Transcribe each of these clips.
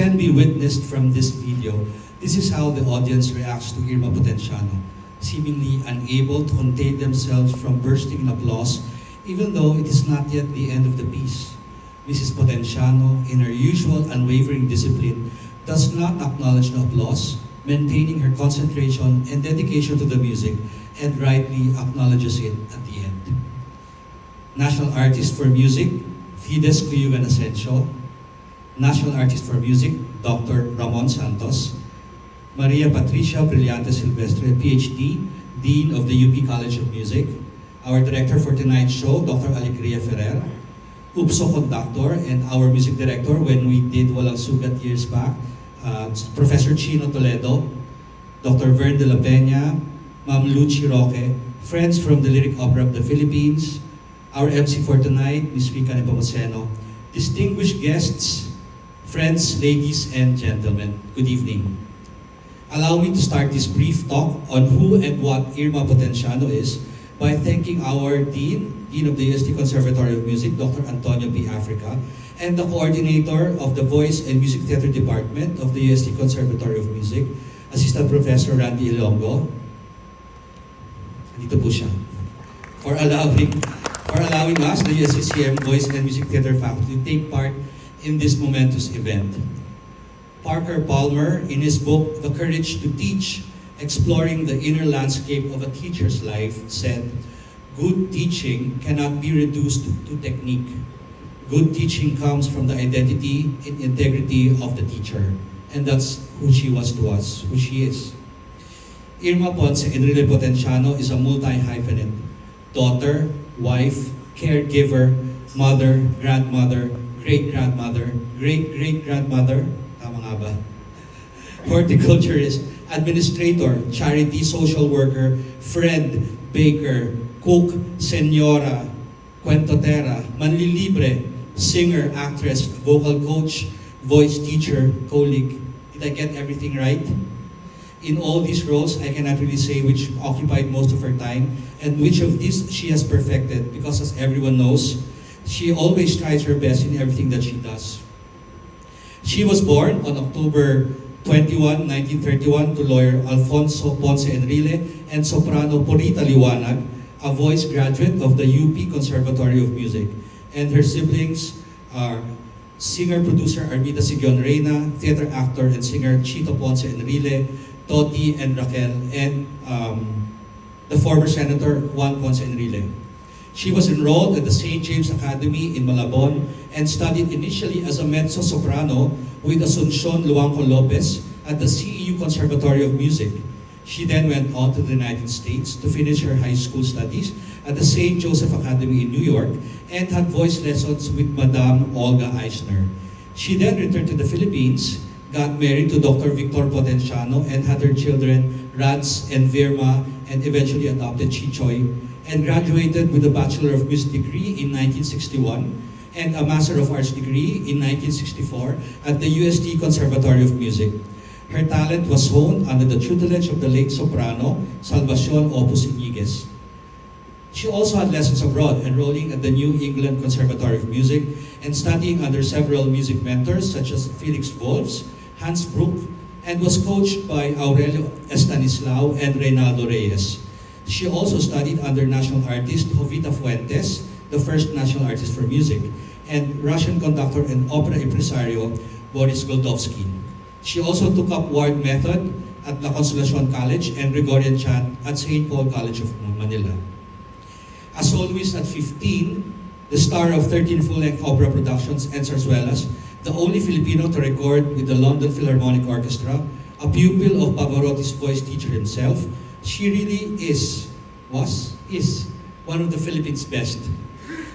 can be witnessed from this video, this is how the audience reacts to Irma Potenciano, seemingly unable to contain themselves from bursting in applause, even though it is not yet the end of the piece. Mrs. Potenciano, in her usual unwavering discipline, does not acknowledge the applause, maintaining her concentration and dedication to the music, and rightly acknowledges it at the end. National Artist for Music, Fides Cuyugan Asensio. National Artist for Music, Dr. Ramon Santos. Maria Patricia Brillante Silvestre, PhD, Dean of the UP College of Music. Our director for tonight's show, Dr. Alegria Ferrer. UPSO conductor and our music director when we did Walang Sugat years back, Professor Chino Toledo, Dr. Vern de la Peña, Ma'am Lucy Roque, friends from the Lyric Opera of the Philippines, our MC for tonight, Ms. Rica Nepomuceno, distinguished guests, friends, ladies, and gentlemen, good evening. Allow me to start this brief talk on who and what Irma Potenciano is by thanking our Dean of the UST Conservatory of Music, Dr. Antonio P. Africa, and the coordinator of the Voice and Music Theater Department of the UST Conservatory of Music, Assistant Professor Randy Gilonggo. Dito po siya. For allowing us, the USCCM Voice and Music Theater faculty, to take part in this momentous event. Parker Palmer, in his book, The Courage to Teach, Exploring the Inner Landscape of a Teacher's Life, said, "Good teaching cannot be reduced to technique. Good teaching comes from the identity and integrity of the teacher." And that's who she was to us, who she is. Irma Ponce Enrile Potenciano is a multi-hyphenate: daughter, wife, caregiver, mother, grandmother, great-grandmother, great-great-grandmother, tama nga ba? Horticulturist, administrator, charity social worker, friend, baker, cook, senyora, cuentotera, manlilibre, singer, actress, vocal coach, voice teacher, colleague. Did I get everything right? In all these roles, I cannot really say which occupied most of her time and which of these she has perfected, because as everyone knows, she always tries her best in everything that she does. She was born on October 21, 1931 to lawyer Alfonso Ponce Enrile and soprano Purita Liwanag, a voice graduate of the UP Conservatory of Music. And her siblings are singer-producer Armida Sigion Reyna, theater actor and singer Chito Ponce Enrile, Toti and Raquel, and the former Senator Juan Ponce Enrile. She was enrolled at the St. James Academy in Malabon and studied initially as a mezzo-soprano with Asuncion Luanco Lopez at the CEU Conservatory of Music. She then went on to the United States to finish her high school studies at the St. Joseph Academy in New York and had voice lessons with Madame Olga Eisner. She then returned to the Philippines, got married to Dr. Victor Potenciano and had her children Rads and Virma, and eventually adopted Chichoy, and graduated with a Bachelor of Music degree in 1961 and a Master of Arts degree in 1964 at the UST Conservatory of Music. Her talent was honed under the tutelage of the late soprano Salvacion Opus Iniguez. She also had lessons abroad, enrolling at the New England Conservatory of Music and studying under several music mentors such as Felix Wolfs, Hans Bruck, and was coached by Aurelio Estanislao and Reynaldo Reyes. She also studied under national artist Jovita Fuentes, the first national artist for music, and Russian conductor and opera impresario Boris Goldovsky. She also took up ward method at La Consolacion College and Gregorian chant at St. Paul College of Manila. A soloist at 15, the star of 13 full-length opera productions and zarzuelas, the only Filipino to record with the London Philharmonic Orchestra, a pupil of Pavarotti's voice teacher himself, she really is one of the Philippines' best.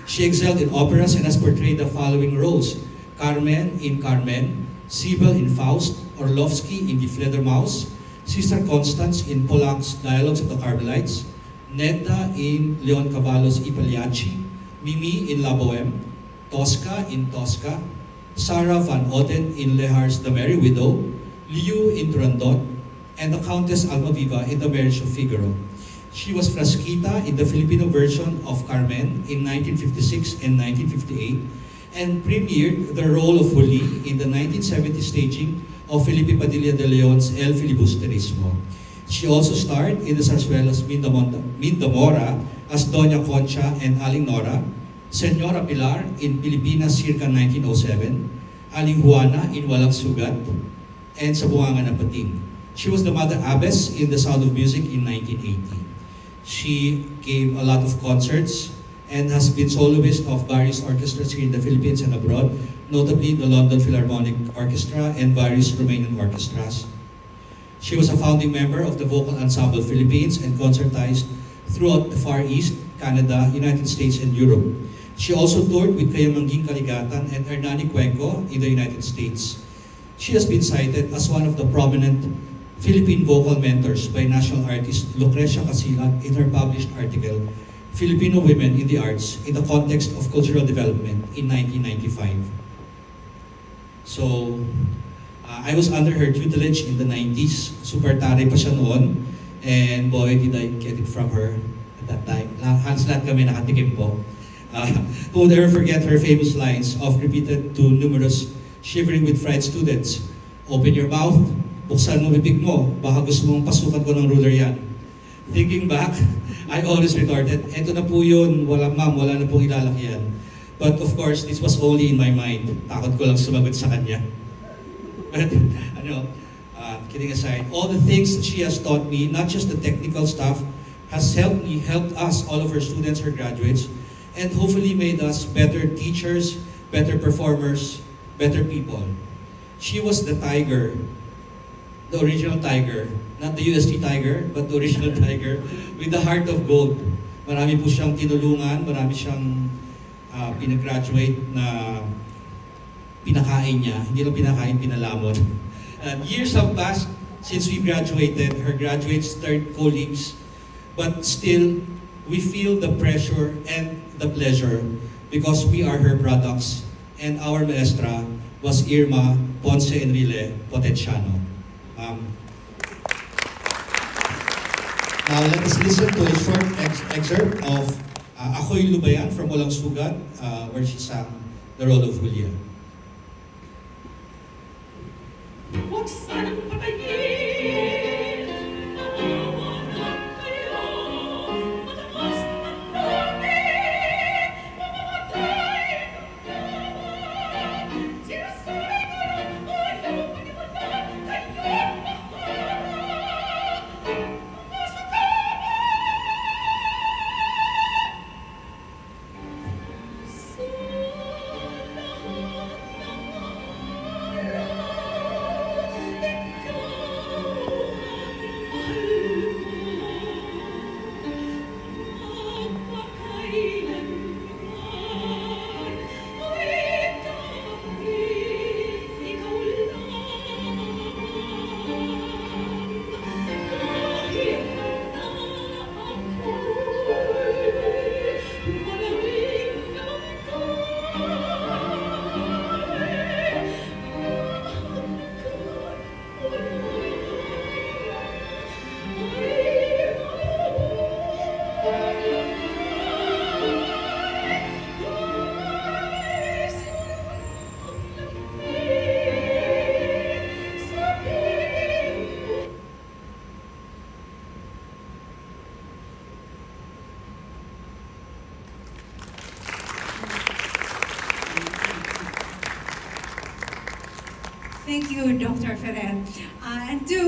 She excelled in operas and has portrayed the following roles: Carmen in Carmen, Sibyl in Faust, Orlovsky in Die Fledermaus, Sister Constance in Pollack's Dialogues of the Carmelites, Nedda in Leon Cavallo's I Pagliacci, Mimi in La Boheme, Tosca in Tosca, Sarah Van Otten in Lehar's The Merry Widow, Liu in Turandot, and the Countess Almaviva in The Marriage of Figaro. She was Frasquita in the Filipino version of Carmen in 1956 and 1958, and premiered the role of Huli in the 1970 staging of Felipe Padilla de Leon's El Filibusterismo. She also starred in the zarzuelas Mindamora as Doña Concha and Aling Nora, Señora Pilar in Pilipinas circa 1907, Aling Juana in Walang Sugat, and Sa Bunganga ng Pating. She was the Mother Abbess in The Sound of Music in 1980. She gave a lot of concerts and has been soloist of various orchestras here in the Philippines and abroad, notably the London Philharmonic Orchestra and various Romanian orchestras. She was a founding member of the Vocal Ensemble Philippines and concertized throughout the Far East, Canada, United States, and Europe. She also toured with Kayamanging Kaligatan and Hernani Cuenco in the United States. She has been cited as one of the prominent Philippine vocal mentors by national artist Lucrecia Casilag in her published article, Filipino Women in the Arts in the Context of Cultural Development in 1995. So, I was under her tutelage in the 90s. Super taray pa siya noon. And boy, did I get it from her at that time. Halos lahat kami nakatikim po. Who would ever forget her famous lines, oft repeated to numerous shivering with fright students. Open your mouth, buksan mo bibig mo, baka gusto mong pasukan ko ng ruler yan. Thinking back, I always retorted, eto na po yun, wala ma'am, wala na pong ilalakyan. But of course, this was only in my mind. Takot ko lang sumagot sa kanya. But, kidding aside, all the things that she has taught me, not just the technical stuff, has helped us, all of her students, her graduates, and hopefully made us better teachers, better performers, better people. She was the tiger, the original tiger, not the UST tiger, but the original tiger, with the heart of gold. Marami po siyang tinulungan, marami siyang pinagraduate na pinakain niya. Hindi lang pinakain, pinalamon. Years have passed since we graduated, her graduates turned colleagues, but still, we feel the pressure and the pleasure because we are her products, and our maestra was Irma Ponce Enrile Potenciano. Now let us listen to a short excerpt of Ako'y Lubayan from Walang Sugat, where she sang the role of Julia. Huwag sanang patayin, mawawalan kayo, matakas ng langit, mamamatay ng yaman. Sinasabi ko na ayaw paniwalaan kayong maharap. Nasa tama! Sa lahat ng Thank you, Dr. Ferrer. And to